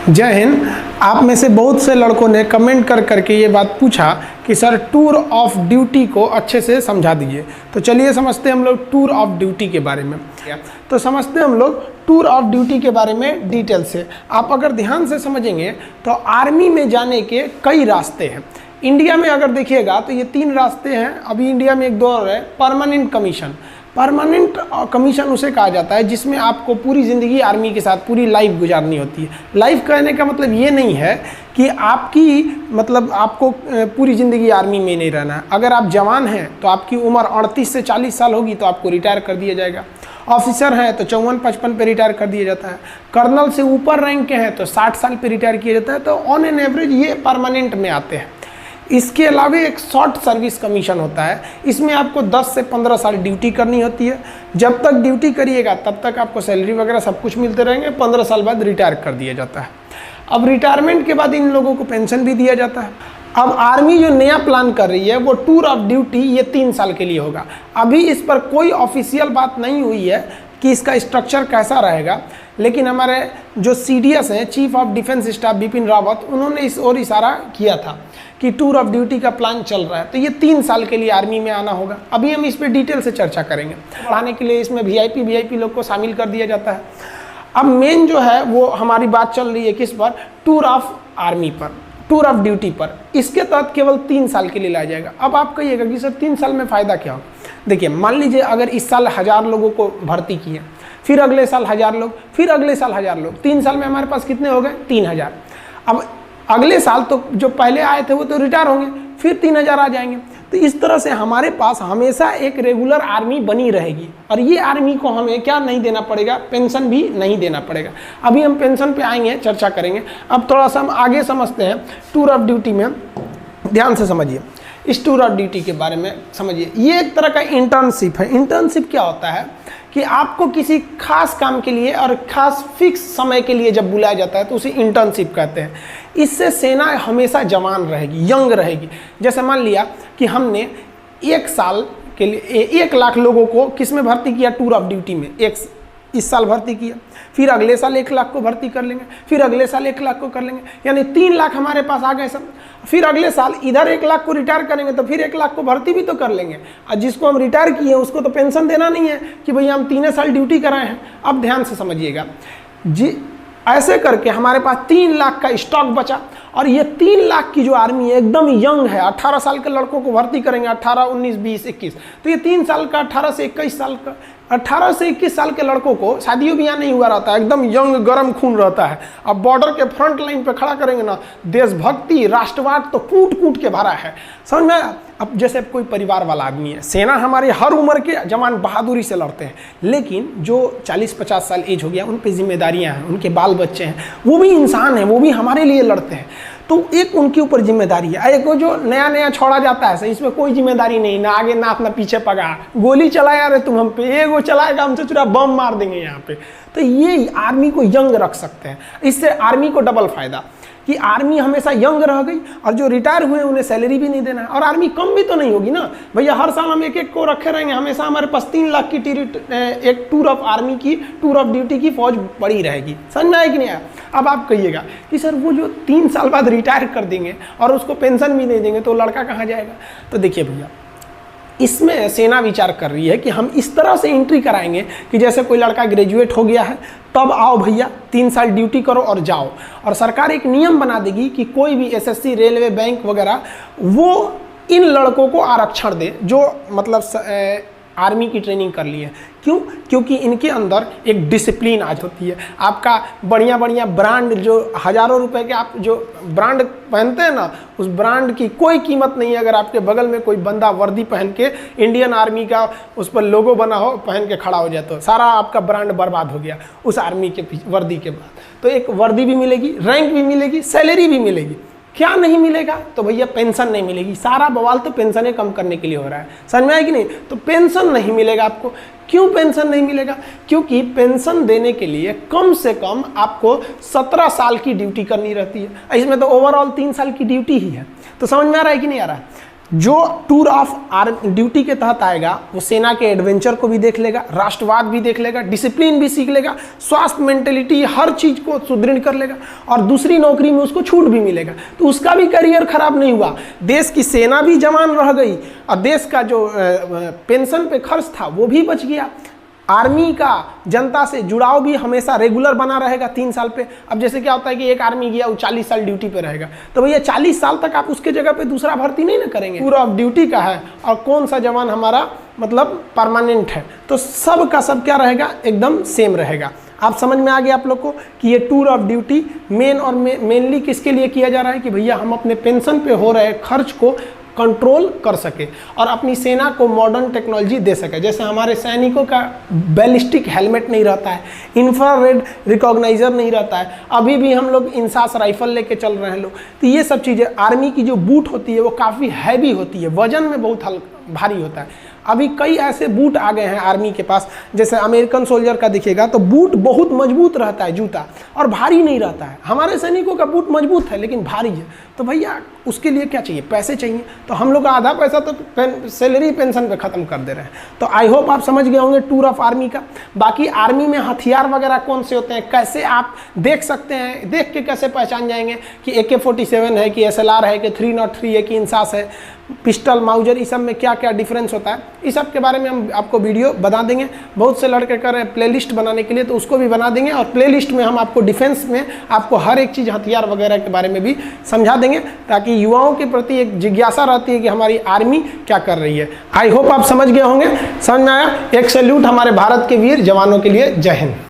जय हिंद। आप में से बहुत से लड़कों ने कमेंट कर करके ये बात पूछा कि सर टूर ऑफ ड्यूटी को अच्छे से समझा दीजिए। तो चलिए समझते हैं हम लोग टूर ऑफ ड्यूटी के बारे में। तो समझते हैं हम लोग टूर ऑफ ड्यूटी के बारे में डिटेल से। आप अगर ध्यान से समझेंगे तो आर्मी में जाने के कई रास्ते हैं। इंडिया में अगर देखिएगा तो ये 3 रास्ते हैं। अभी इंडिया में एक दौर है परमानेंट कमीशन। परमानेंट कमीशन उसे कहा जाता है जिसमें आपको पूरी ज़िंदगी आर्मी के साथ पूरी लाइफ गुजारनी होती है। लाइफ कहने का मतलब ये नहीं है कि आपको पूरी ज़िंदगी आर्मी में नहीं रहना है। अगर आप जवान हैं तो आपकी उम्र 38 से 40 साल होगी तो आपको रिटायर कर दिया जाएगा। ऑफिसर हैं तो 54-55 पे रिटायर कर दिया जाता है। कर्नल से ऊपर रैंक के हैं तो 60 साल पे रिटायर किया जाता है। तो ऑन एन एवरेज ये परमानेंट में आते हैं। इसके अलावा एक शॉर्ट सर्विस कमीशन होता है। इसमें आपको 10 से 15 साल ड्यूटी करनी होती है। जब तक ड्यूटी करिएगा तब तक आपको सैलरी वगैरह सब कुछ मिलते रहेंगे। 15 साल बाद रिटायर कर दिया जाता है। अब रिटायरमेंट के बाद इन लोगों को पेंशन भी दिया जाता है। अब आर्मी जो नया प्लान कर रही है वो टूर ऑफ ड्यूटी ये 3 साल के लिए होगा। अभी इस पर कोई ऑफिशियल बात नहीं हुई है कि इसका स्ट्रक्चर कैसा रहेगा, लेकिन हमारे जो CDS हैं, chief of defence staff Bipin Rawat, उन्होंने इस ओर इशारा किया था कि टूर ऑफ ड्यूटी का प्लान चल रहा है। तो ये 3 साल के लिए आर्मी में आना होगा। अभी हम इस पर डिटेल से चर्चा करेंगे। पढ़ाने के लिए इसमें VIP लोग को शामिल कर दिया जाता है। अब मेन जो है वो हमारी बात चल रही है किस पर, टूर ऑफ आर्मी पर, टूर ऑफ ड्यूटी पर। इसके तहत केवल 3 साल के लिए लाया जाएगा। अब आप कहिएगा कि सर 3 साल में फ़ायदा क्या होगा। देखिए, मान लीजिए अगर इस साल 1000 लोगों को भर्ती किए, फिर अगले साल 1000 लोग, फिर अगले साल 1000 लोग, 3 साल में हमारे पास कितने हो गए, 3000। अब अगले साल तो जो पहले आए थे वो तो रिटायर होंगे, फिर 3000 आ जाएंगे। तो इस तरह से हमारे पास हमेशा एक रेगुलर आर्मी बनी रहेगी। और ये आर्मी को हमें क्या नहीं देना पड़ेगा, पेंशन भी नहीं देना पड़ेगा। अभी हम पेंशन पे आएंगे, चर्चा करेंगे। अब थोड़ा सा हम आगे समझते हैं टूर ऑफ ड्यूटी में। ध्यान से समझिए, इस टूर ऑफ ड्यूटी के बारे में समझिए। ये एक तरह का इंटर्नशिप है। इंटर्नशिप क्या होता है कि आपको किसी खास काम के लिए और खास फिक्स समय के लिए जब बुलाया जाता है तो उसे इंटर्नशिप कहते हैं। इससे सेना हमेशा जवान रहेगी, यंग रहेगी। जैसे मान लिया कि हमने 1 साल के लिए 1 लाख लोगों को किस में भर्ती किया, टूर ऑफ ड्यूटी में। इस साल भर्ती किया, फिर अगले साल 1 लाख को भर्ती कर लेंगे, फिर अगले साल 1 लाख को कर लेंगे, यानी 3 लाख हमारे पास आ गए सब। फिर अगले साल इधर 1 लाख को रिटायर करेंगे तो फिर 1 लाख को भर्ती भी तो कर लेंगे। और जिसको हम रिटायर किए उसको तो पेंशन देना नहीं है कि भैया हम 3 साल ड्यूटी कराए हैं। अब ध्यान से समझिएगा जी, ऐसे करके हमारे पास 3 लाख का स्टॉक बचा। और ये 3 लाख की जो आर्मी है एकदम यंग है। 18 साल के लड़कों को भर्ती करेंगे, 18, 19, 20, 21। तो ये 3 साल का, 18 से 21 साल का, 18 से 21 साल के लड़कों को शादियों ब्याह नहीं हुआ रहता है, एकदम यंग गर्म खून रहता है। अब बॉर्डर के फ्रंट लाइन पे खड़ा करेंगे ना, देशभक्ति राष्ट्रवाद तो कूट कूट के भरा है, समझ में। अब जैसे कोई परिवार वाला आदमी है, सेना हमारी हर उम्र के जवान बहादुरी से लड़ते हैं, लेकिन जो 40-50 साल एज हो गया उन पे जिम्मेदारियां हैं, उनके बाल बच्चे हैं, वो भी इंसान हैं, वो भी हमारे लिए लड़ते हैं। तो एक उनके ऊपर जिम्मेदारी है। एक जो नया नया छोड़ा जाता है इसमें कोई जिम्मेदारी नहीं, ना आगे ना अपना पीछे पगा, गोली चलाया रे तुम हम पे, एगो चलाएगा हमसे चुरा बम मार देंगे यहाँ पे। तो ये आर्मी को यंग रख सकते हैं। इससे आर्मी को डबल फायदा कि आर्मी हमेशा यंग रह गई, और जो रिटायर हुए उन्हें सैलरी भी नहीं देना है। और आर्मी कम भी तो नहीं होगी ना भैया, हर साल हम 1-1 को रखे रहेंगे। हमेशा हमारे पास 3 लाख की एक टूर ऑफ आर्मी की, टूर ऑफ ड्यूटी की फौज पड़ी रहेगी। समझ में आया कि नहीं आया। अब आप कहिएगा कि सर वो जो 3 साल बाद रिटायर कर देंगे और उसको पेंशन भी नहीं देंगे तो लड़का कहाँ जाएगा। तो देखिए भैया, इसमें सेना विचार कर रही है कि हम इस तरह से एंट्री कराएंगे कि जैसे कोई लड़का ग्रेजुएट हो गया है, तब आओ भैया 3 साल ड्यूटी करो और जाओ। और सरकार एक नियम बना देगी कि कोई भी SSC, रेलवे, बैंक वगैरह वो इन लड़कों को आरक्षण दे जो मतलब आर्मी की ट्रेनिंग कर ली है। क्यों? क्योंकि इनके अंदर एक डिसिप्लिन आज होती है। आपका बढ़िया बढ़िया ब्रांड, जो हज़ारों रुपए के आप जो ब्रांड पहनते हैं ना, उस ब्रांड की कोई कीमत नहीं है अगर आपके बगल में कोई बंदा वर्दी पहन के इंडियन आर्मी का उस पर लोगो बना हो, पहन के खड़ा हो जाए तो सारा आपका ब्रांड बर्बाद हो गया उस आर्मी के वर्दी के बाद। तो एक वर्दी भी मिलेगी, रैंक भी मिलेगी, सैलरी भी मिलेगी। क्या नहीं मिलेगा? तो भैया पेंशन नहीं मिलेगी। सारा बवाल तो पेंशनें कम करने के लिए हो रहा है, समझ में आया कि नहीं। तो पेंशन नहीं मिलेगा आपको। क्यों पेंशन नहीं मिलेगा? क्योंकि पेंशन देने के लिए कम से कम आपको 17 साल की ड्यूटी करनी रहती है। इसमें तो ओवरऑल 3 साल की ड्यूटी ही है। तो समझ में आ रहा है कि नहीं आ रहा है। जो टूर ऑफ ड्यूटी के तहत आएगा वो सेना के एडवेंचर को भी देख लेगा, राष्ट्रवाद भी देख लेगा, डिसिप्लिन भी सीख लेगा, स्वास्थ्य, मेंटेलिटी, हर चीज़ को सुदृढ़ कर लेगा और दूसरी नौकरी में उसको छूट भी मिलेगा, तो उसका भी करियर खराब नहीं हुआ। देश की सेना भी जवान रह गई और देश का जो पेंशन पे खर्च था वो भी बच गया। आर्मी का जनता से जुड़ाव भी हमेशा रेगुलर बना रहेगा 3 साल पे। अब जैसे क्या होता है कि एक आर्मी गया वो 40 साल ड्यूटी पे रहेगा, तो भैया 40 साल तक आप उसके जगह पे दूसरा भर्ती नहीं ना करेंगे। टूर ऑफ ड्यूटी का है और कौन सा जवान हमारा मतलब परमानेंट है, तो सब का सब क्या रहेगा, एकदम सेम रहेगा। आप समझ में आ गया आप लोग को कि ये टूर ऑफ ड्यूटी मेनली किसके लिए किया जा रहा है कि भैया हम अपने पेंशन पे हो रहे खर्च को कंट्रोल कर सके और अपनी सेना को मॉडर्न टेक्नोलॉजी दे सके। जैसे हमारे सैनिकों का बैलिस्टिक हेलमेट नहीं रहता है, इंफ्रारेड रिकॉग्नाइजर नहीं रहता है, अभी भी हम लोग इंसास राइफल लेके चल रहे हैं लोग, तो ये सब चीज़ें। आर्मी की जो बूट होती है वो काफ़ी हैवी होती है, वजन में बहुत भारी होता है। अभी कई ऐसे बूट आ गए हैं आर्मी के पास, जैसे अमेरिकन सोल्जर का दिखेगा तो बूट बहुत मजबूत रहता है जूता और भारी नहीं रहता है। हमारे सैनिकों का बूट मजबूत है लेकिन भारी है, तो भैया उसके लिए क्या चाहिए, पैसे चाहिए। तो हम लोग का आधा पैसा तो सैलरी पेंशन पे ख़त्म कर दे रहे हैं। तो आई होप आप समझ गए होंगे टूर ऑफ आर्मी का। बाकी आर्मी में हथियार वगैरह कौन से होते हैं, कैसे आप देख सकते हैं, देख के कैसे पहचान जाएंगे कि AK-47 है कि SLR है कि 303 है कि इंसास है, पिस्टल, माउजर, इस सब में क्या क्या डिफरेंस होता है, इस सब के बारे में हम आपको वीडियो बता देंगे। बहुत से लड़के कर रहे हैं प्लेलिस्ट बनाने के लिए, तो उसको भी बना देंगे और प्लेलिस्ट में हम आपको डिफेंस में आपको हर एक चीज़ हथियार वगैरह के बारे में भी समझा देंगे, ताकि युवाओं के प्रति एक जिज्ञासा रहती है कि हमारी आर्मी क्या कर रही है। आई होप आप समझ गए होंगे। समझ में आया? एक सैल्यूट हमारे भारत के वीर जवानों के लिए। जय हिंद।